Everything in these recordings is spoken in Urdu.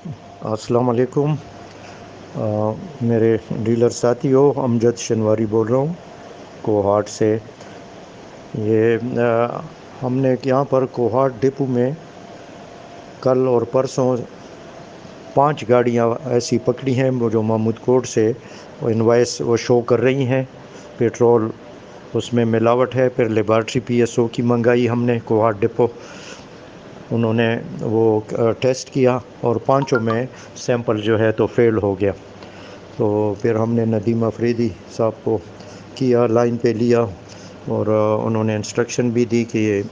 السلام علیکم۔ میرے ڈیلر ساتھی ہو، امجد شنواری بول رہا ہوں کوہاٹ سے۔ ہم نے یہاں پر کوہاٹ ڈپو میں کل اور پرسوں 5 گاڑیاں ایسی پکڑی ہیں جو محمود کوٹ سے انوائس وہ شو کر رہی ہیں، پیٹرول اس میں ملاوٹ ہے۔ پھر لیبارٹری پی ایس او کی منگائی ہم نے کوہاٹ ڈپو، انہوں نے وہ ٹیسٹ کیا اور 5 میں سیمپل جو ہے تو فیل ہو گیا۔ تو پھر ہم نے ندیم افریدی صاحب کو کیا، لائن پہ لیا، اور انہوں نے انسٹرکشن بھی دی کہ یہ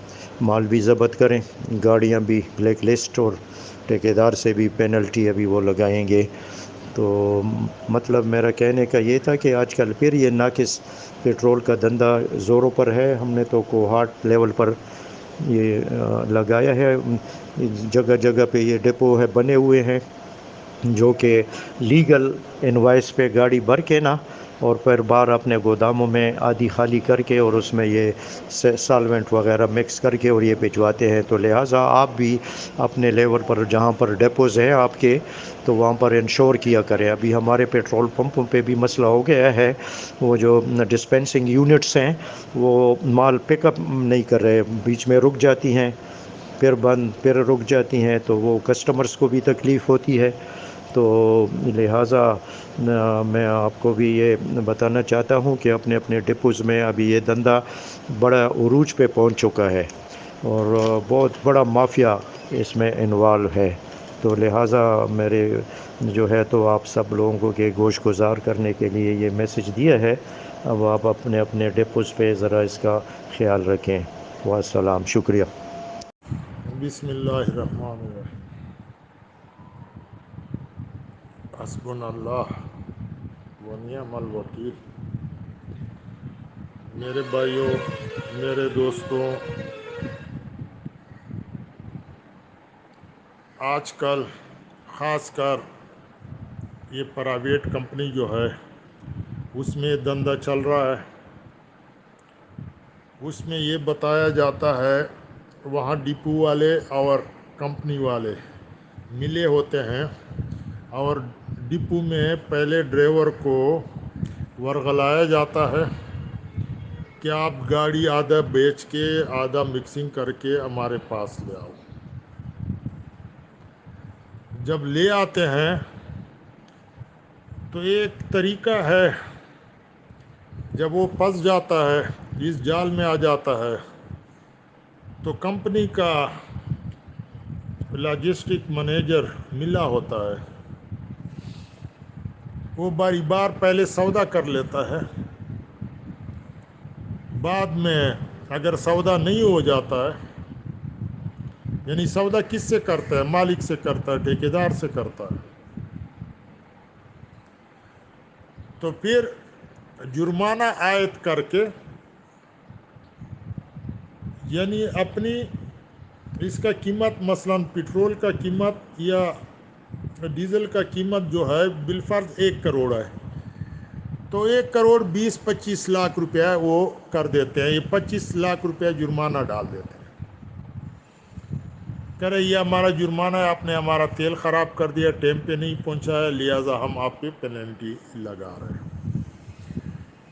مال بھی ضبط کریں، گاڑیاں بھی بلیک لسٹ، اور ٹھیکیدار سے بھی پینلٹی ابھی وہ لگائیں گے۔ تو مطلب میرا کہنے کا یہ تھا کہ آج کل پھر یہ ناقص پیٹرول کا دھندا زوروں پر ہے۔ ہم نے تو کوہاٹ لیول پر یہ لگایا ہے، جگہ جگہ پہ یہ ڈپو ہے بنے ہوئے ہیں جو کہ لیگل انوائس پہ گاڑی بھر کے نا، اور پھر باہر اپنے گوداموں میں آدھی خالی کر کے اور اس میں یہ سالوینٹ وغیرہ مکس کر کے اور یہ بھجواتے ہیں۔ تو لہٰذا آپ بھی اپنے لیول پر جہاں پر ڈیپوز ہیں آپ کے، تو وہاں پر انشور کیا کریں۔ ابھی ہمارے پیٹرول پمپوں پہ بھی مسئلہ ہو گیا ہے، وہ جو ڈسپینسنگ یونٹس ہیں وہ مال پک اپ نہیں کر رہے، بیچ میں رک جاتی ہیں، پھر بند، پھر رک جاتی ہیں، تو وہ کسٹمرز کو بھی تکلیف ہوتی ہے۔ تو لہٰذا میں آپ کو بھی یہ بتانا چاہتا ہوں کہ اپنے اپنے ڈپوز میں ابھی یہ دھندا بڑا عروج پہ پہنچ چکا ہے اور بہت بڑا مافیا اس میں انوالو ہے۔ تو لہٰذا میرے جو ہے تو آپ سب لوگوں کے گوش گزار کرنے کے لیے یہ میسج دیا ہے۔ اب آپ اپنے اپنے ڈپوز پہ ذرا اس کا خیال رکھیں۔ والسلام، شکریہ۔ بسم اللہ الرحمن الرحیم۔ حسبنا اللہ و نعم الوکیل۔ میرے بھائیوں، میرے دوستوں، آج کل خاص کر یہ پرائیویٹ کمپنی جو ہے اس میں دھندا چل رہا ہے۔ اس میں یہ بتایا جاتا ہے، وہاں ڈپو والے اور کمپنی والے ملے ہوتے ہیں، اور ڈپو میں پہلے ڈرائیور کو ورغلایا جاتا ہے کہ آپ گاڑی آدھا بیچ کے آدھا مکسنگ کر کے ہمارے پاس لے آؤ۔ جب لے آتے ہیں تو ایک طریقہ ہے، جب وہ پھنس جاتا ہے، اس جال میں آ جاتا ہے، تو کمپنی کا لاجسٹک مینیجر ملا ہوتا ہے، وہ باری بار پہلے سودا کر لیتا ہے، بعد میں اگر سودا نہیں ہو جاتا ہے، یعنی سودا کس سے کرتا ہے؟ مالک سے کرتا ہے، ٹھیکیدار سے کرتا ہے، تو پھر جرمانہ عائد کر کے، یعنی اپنی اس کا قیمت، مثلا پٹرول کا قیمت یا ڈیزل کا قیمت جو ہے بالفرض 1 کروڑ ہے، تو 1 کروڑ 20-25 لاکھ روپیہ وہ کر دیتے ہیں، یہ 25 لاکھ روپیہ جرمانہ ڈال دیتے ہیں۔ کہہ رہے یہ ہمارا جرمانہ ہے، آپ نے ہمارا تیل خراب کر دیا، ٹائم پہ نہیں پہنچایا، لہٰذا ہم آپ پہ پینلٹی لگا رہے ہیں۔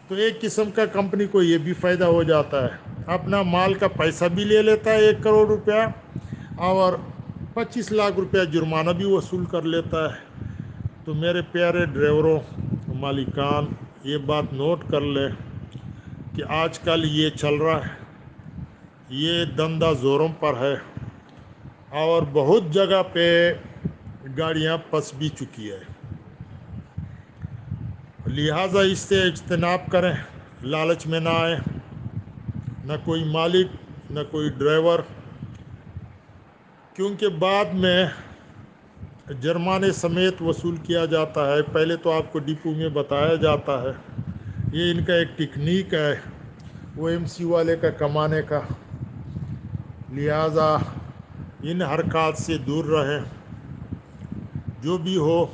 تو ایک قسم کا کمپنی کو یہ بھی فائدہ ہو جاتا ہے، اپنا مال کا پیسہ بھی لے لیتا ہے 1 کروڑ روپیہ، اور 25 لاکھ روپیہ جرمانہ بھی وصول کر لیتا ہے۔ تو میرے پیارے ڈرائیوروں، مالکان، یہ بات نوٹ کر لیں کہ آج کل یہ چل رہا ہے، یہ دھندا زوروں پر ہے، اور بہت جگہ پہ گاڑیاں پھنس بھی چکی ہے، لہٰذا اس سے اجتناب کریں، لالچ میں نہ آئیں، نہ کوئی مالک نہ کوئی ڈرائیور، کیونکہ بعد میں جرمانے سمیت وصول کیا جاتا ہے۔ پہلے تو آپ کو ڈپو میں بتایا جاتا ہے، یہ ان کا ایک ٹیکنیک ہے وہ ایم سی والے کا کمانے کا، لہٰذا ان حرکات سے دور رہیں۔ جو بھی ہو،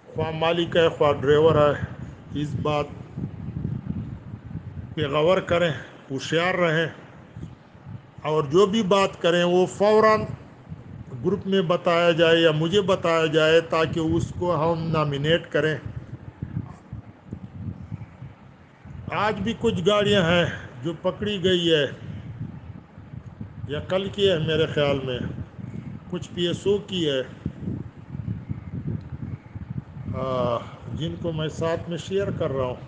خواہ مالک ہے خواہ ڈرائیور ہے، اس بات پہ غور کریں، ہوشیار رہیں، اور جو بھی بات کریں وہ فوراً گروپ میں بتایا جائے یا مجھے بتایا جائے تاکہ اس کو ہم نامینیٹ کریں. آج بھی کچھ گاڑیاں ہیں جو پکڑی گئی ہے یا کل کی ہے میرے خیال میں, کچھ پی ایس او کی ہے, جن کو میں ساتھ میں شیئر کر رہا ہوں.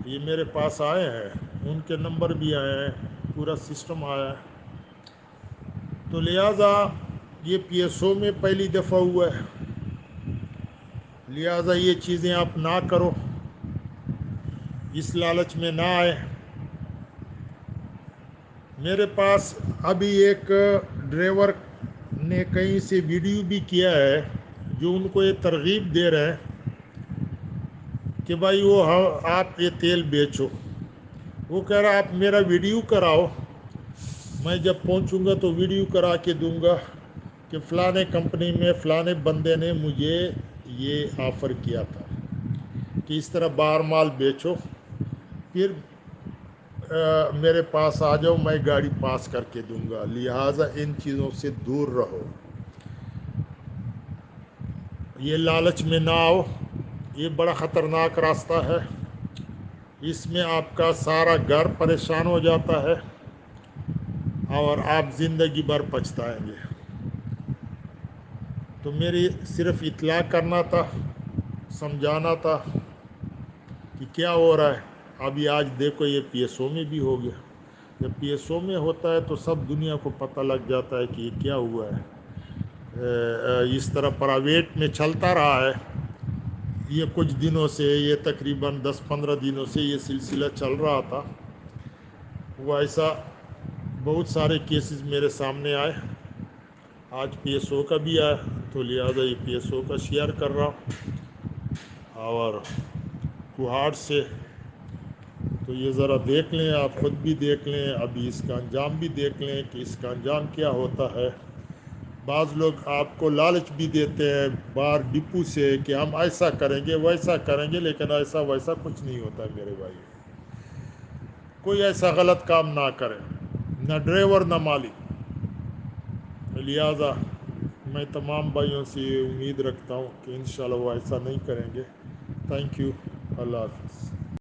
یہ میرے پاس آئے ہیں, ان کے نمبر بھی آئے ہیں, پورا سسٹم آیا ہے. تو لہٰذا یہ پی ایس او میں پہلی دفعہ ہوا ہے, لہٰذا یہ چیزیں آپ نہ کرو, اس لالچ میں نہ آئے. میرے پاس ابھی ایک ڈرائیور نے کہیں سے ویڈیو بھی کیا ہے جو ان کو یہ ترغیب دے رہے ہیں کہ بھائی وہ آپ یہ تیل بیچو. وہ کہہ رہا آپ میرا ویڈیو کراؤ, میں جب پہنچوں گا تو ویڈیو کرا کے دوں گا کہ فلانے کمپنی میں فلانے بندے نے مجھے یہ آفر کیا تھا کہ اس طرح باہر مال بیچو, پھر میرے پاس آ جاؤ, میں گاڑی پاس کر کے دوں گا. لہٰذا ان چیزوں سے دور رہو, یہ لالچ میں نہ آؤ, یہ بڑا خطرناک راستہ ہے. اس میں آپ کا سارا گھر پریشان ہو جاتا ہے اور آپ زندگی بھر پچھتائیں گے. تو میری صرف اطلاع کرنا تھا, سمجھانا تھا کہ کیا ہو رہا ہے. ابھی آج دیکھو یہ پی ایس او میں بھی ہو گیا. جب پی ایس او میں ہوتا ہے تو سب دنیا کو پتہ لگ جاتا ہے کہ یہ کیا ہوا ہے. اس طرح پرائیویٹ میں چلتا رہا ہے یہ کچھ دنوں سے, یہ تقریباً 10-15 دنوں سے یہ سلسلہ چل رہا تھا. وہ ایسا بہت سارے کیسز میرے سامنے آئے. آج پی ایس او کا بھی آیا تو لہٰذا یہ پی ایس او کا شیئر کر رہا ہوں. اور کوہاٹ سے تو یہ ذرا دیکھ لیں, آپ خود بھی دیکھ لیں, ابھی اس کا انجام بھی دیکھ لیں کہ اس کا انجام کیا ہوتا ہے. بعض لوگ آپ کو لالچ بھی دیتے ہیں باہر ڈپو سے کہ ہم ایسا کریں گے ویسا کریں گے, لیکن ایسا ویسا کچھ نہیں ہوتا ہے میرے بھائی. کوئی ایسا غلط کام نہ کرے, نہ ڈرائیور نہ مالک. لہٰذا میں تمام بھائیوں سے یہ امید رکھتا ہوں کہ انشاءاللہ وہ ایسا نہیں کریں گے. تھینک یو, اللہ حافظ.